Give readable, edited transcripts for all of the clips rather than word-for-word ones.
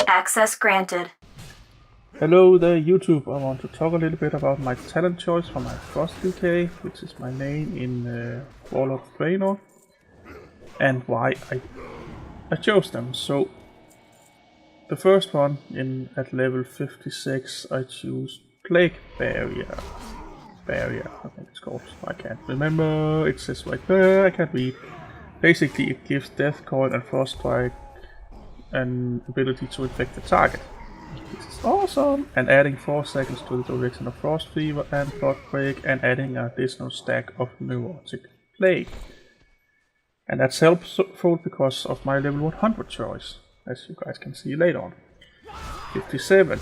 Access granted. Hello there YouTube, I want to talk a little bit about my talent choice for my Frost UK, which is my name in Warlord of Draenor, and why I chose them. So the first one at level 56 I choose Plague Barrier, I think it's called, I can't remember, it says right there, I can't read. Basically it gives Death Coil and Froststrike an ability to infect the target. This is awesome! And adding 4 seconds to the duration of Frost Fever and Blood Break, and adding an additional stack of Neurotic Plague. And that's helpful because of my level 100 choice, as you guys can see later on. 57.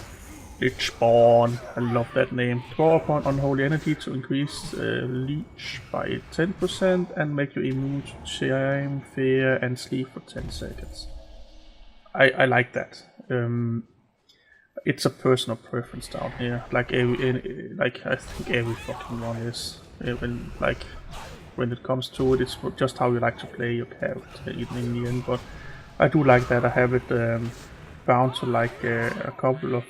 Lich Spawn. I love that name. Draw upon Unholy Energy to increase Leech by 10% and make you immune to Shame, Fear and Sleep for 10 seconds. I like that. It's a personal preference down here. Like I think every fucking one is. When it comes to it, it's just how you like to play your character in the end. But I do like that I have it bound to like a couple of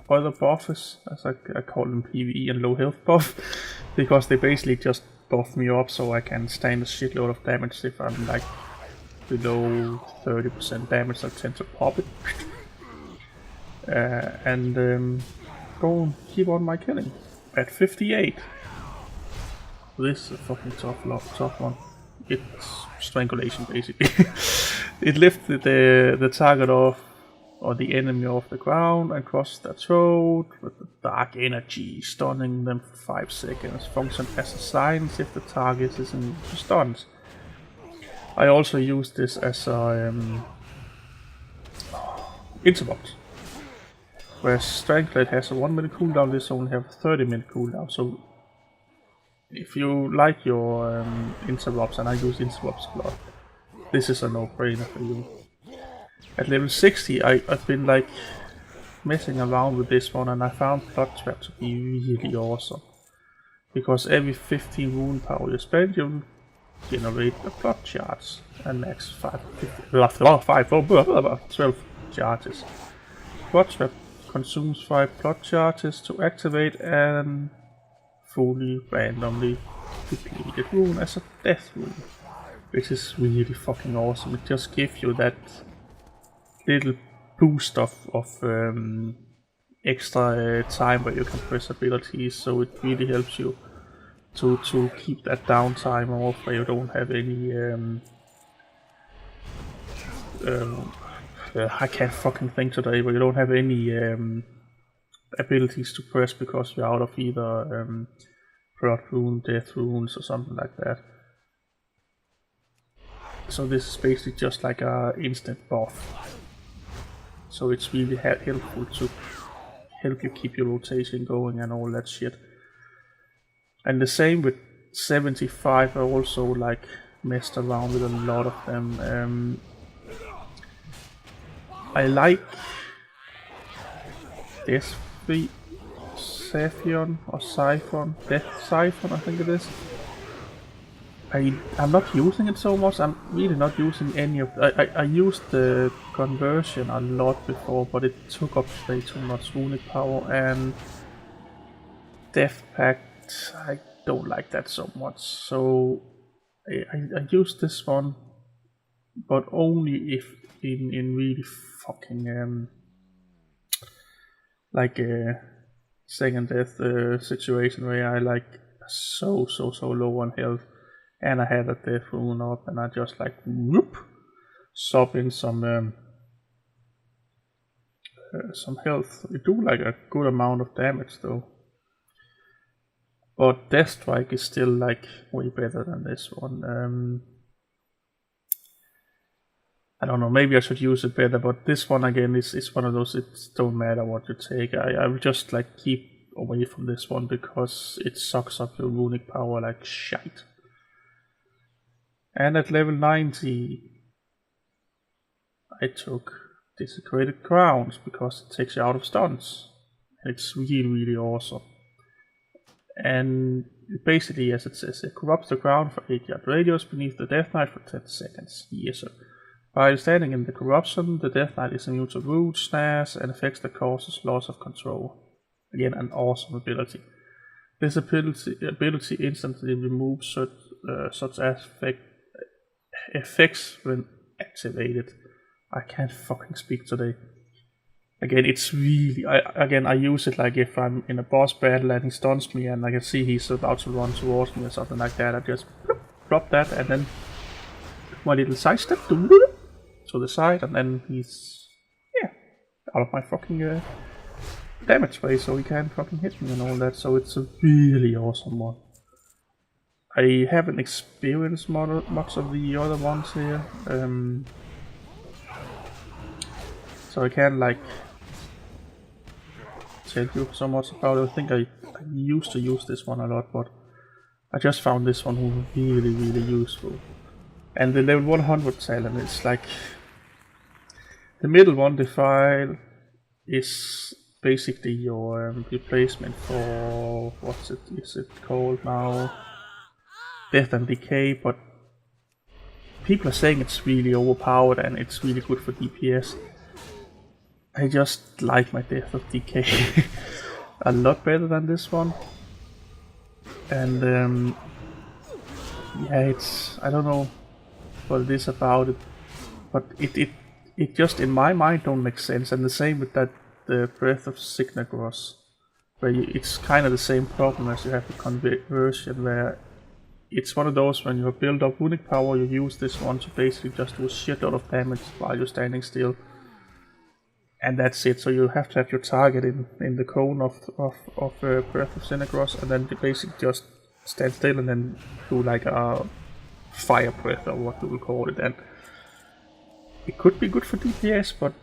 other buffs, as I call them, PvE and low health buff, because they basically just buff me up so I can stand a shitload of damage. If I'm like below 30% damage, I tend to pop it. And go and keep on my killing. At 58. This is a fucking tough one. It's strangulation basically. It lifted the target off, or the enemy off the ground, and crosses their throat with the dark energy, stunning them for 5 seconds. Function as a silence if the target is in stuns. I also use this as a interrupt. Whereas Strangulate has a 1 minute cooldown, this only have a 30-minute cooldown. So if you like your interrupts, and I use interrupts a lot, this is a no-brainer for you. At level 60 I've been like messing around with this one, and I found Blood Trap to be really awesome. Because every 15 wound power you spend, you generate a blood charge, and max 12 charges. Blood Trap consumes 5 blood charges to activate and fully randomly depleted rune as a death rune, which is really fucking awesome. It just gives you that little boost of extra time where you can press abilities, so it really helps you to keep that downtime off, where you don't have any I can't fucking think today, but you don't have any abilities to press because you're out of either blood rune, death runes, or something like that. So this is basically just like a instant buff. So it's really helpful to help you keep your rotation going and all that shit. And the same with 75, I also like messed around with a lot of them. I like Death Siphon or Siphon, Death Siphon I think it is. I'm not using it so much. I'm really not using any of I used the conversion a lot before, but it took up way too much runic power, and Death Pact, I don't like that so much. So I use this one, but only if in really fucking like a second death situation where I like so low on health, and I had a death rune up, and I just like whoop, sub in some health. It do like a good amount of damage though. But Death Strike is still like way better than this one. I don't know, maybe I should use it better, but this one again is one of those, it don't matter what you take. I will just like keep away from this one because it sucks up your runic power like shite. And at level 90 I took Desecrated Crowns because it takes you out of stuns. It's really awesome. And basically, as it says, it corrupts the ground for 8 yard radius beneath the Death Knight for 10 seconds. Yes sir. While standing in the corruption, the Death Knight is immune to root, snares, and effects that causes loss of control. Again, an awesome ability. This ability instantly removes such effects when activated. I can't fucking speak today. Again, it's really... I use it like if I'm in a boss battle and he stuns me and I can see he's about to run towards me or something like that. I just drop that and then my little side step to the side, and then he's... yeah, out of my fucking damage way, so he can't fucking hit me and all that. So it's a really awesome one. I haven't experienced much of the other ones here. So I can't like tell you so much about it. I think I used to use this one a lot, but I just found this one really, really useful. And the level 100 talent is like... the middle one, the file, is basically your replacement for... what is it called now? Death and Decay, but people are saying it's really overpowered and it's really good for DPS. I just like my Death of Decay a lot better than this one. And yeah, it's... I don't know what it is about it, but it just in my mind don't make sense. And the same with that the Breath of Signagross, where it's kind of the same problem as you have the conversion, where it's one of those when you have built up runic power, you use this one to basically just do a shitload of damage while you're standing still. And that's it, so you have to have your target in the cone of Breath of Signagross, and then you basically just stand still and then do like a fire breath or what you will call it. And it could be good for DPS, but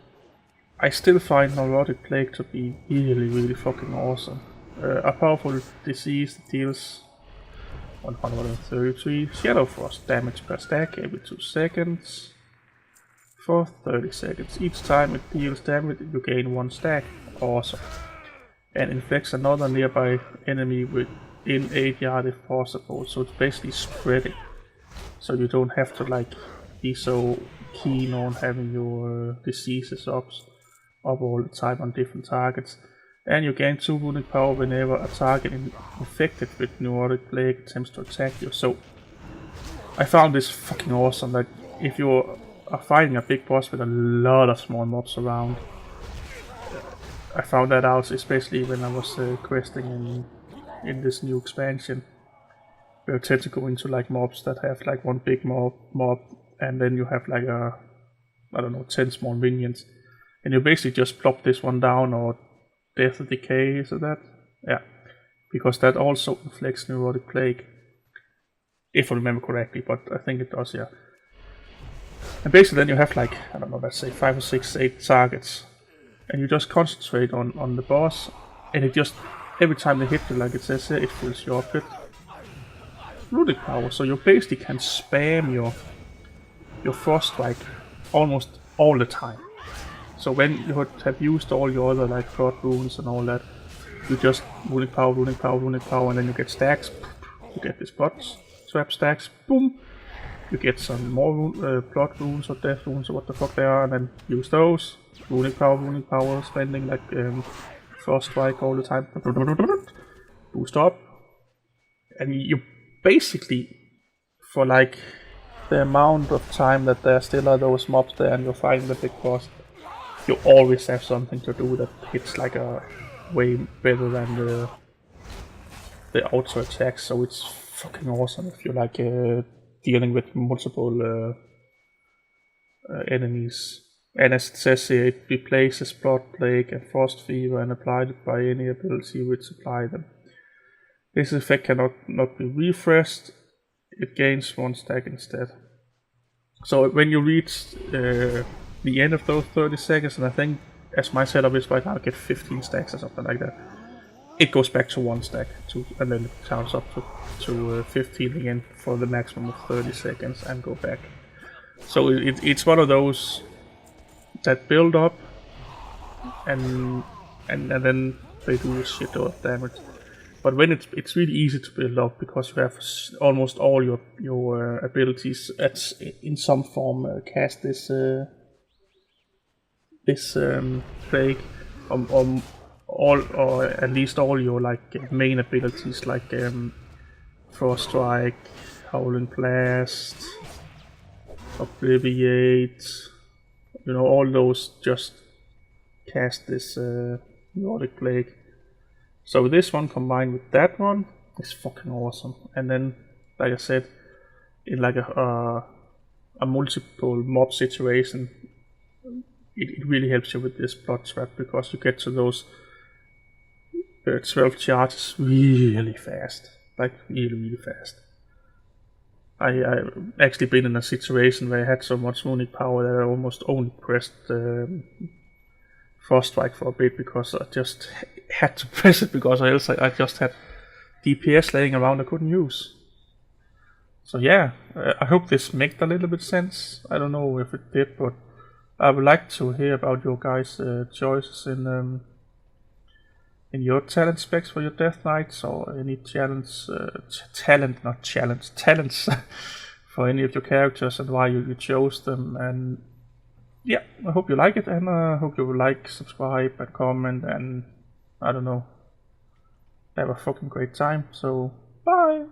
I still find Neurotic Plague to be really, really fucking awesome. A powerful disease that deals 133 Shadow Frost damage per stack every 2 seconds for 30 seconds. Each time it deals damage, you gain 1 stack. Awesome. And infects another nearby enemy within 8 yards if possible. So it's basically spreading. So you don't have to like be so keen on having your diseases up all the time on different targets. And you gain 2 runic power whenever a target infected with Neurotic Plague attempts to attack you. So I found this fucking awesome, that if you are fighting a big boss with a lot of small mobs around, I found that out especially when I was questing in this new expansion, where you tend to go into like mobs that have like one big mob and then you have like I don't know, 10 small minions, and you basically just plop this one down, or Death of Decay, is it that? Yeah, because that also inflicts Neurotic Plague, if I remember correctly, but I think it does, yeah. And basically then you have like, I don't know, let's say 5 or 6, 8 targets, and you just concentrate on the boss, and it just, every time they hit you, like it says here, it fills you up with runic power, so you basically can spam your Frost Strike almost all the time. So when you have used all your other like Blood Runes and all that, you just runic power, and then you get stacks. You get these Blood Trap stacks, boom! You get some more Blood Runes or Death Runes or what the fuck they are, and then use those. Runic power, spending like Frost Strike all the time. Boost up. And you basically, for like the amount of time that there still are those mobs there and you're fighting the big boss, you always have something to do that hits like a way better than the auto attacks. So it's fucking awesome if you like dealing with multiple enemies. And as it says here, it replaces Blood Plague and Frost Fever and applied it by any ability which supply them. This effect cannot be refreshed. It gains 1 stack instead. So when you reach the end of those 30 seconds, and I think as my setup is right now, I get 15 stacks or something like that, it goes back to 1 stack, and then it counts up to 15 again for the maximum of 30 seconds and go back. So it's one of those that build up and then they do a shit ton of damage. But when it's really easy to build up because you have almost all your abilities at in some form cast this plague, or at least all your like main abilities like Frost Strike, Howling Blast, Obliviate, you know, all those just cast this Nordic Plague. So this one combined with that one is fucking awesome. And then, like I said, in like a multiple mob situation, it really helps you with this Blood Trap because you get to those 12 charges really fast. Like really fast. I actually been in a situation where I had so much runic power that I almost only pressed Frost Strike for a bit because I just had to press it because else I just had DPS laying around I couldn't use. So yeah, I hope this made a little bit sense. I don't know if it did, but I would like to hear about your guys' choices in your talent specs for your Death Knights, or any talents for any of your characters and why you chose them. And yeah, I hope you like it, and I hope you will like, subscribe, and comment, and I don't know, have a fucking great time. So bye.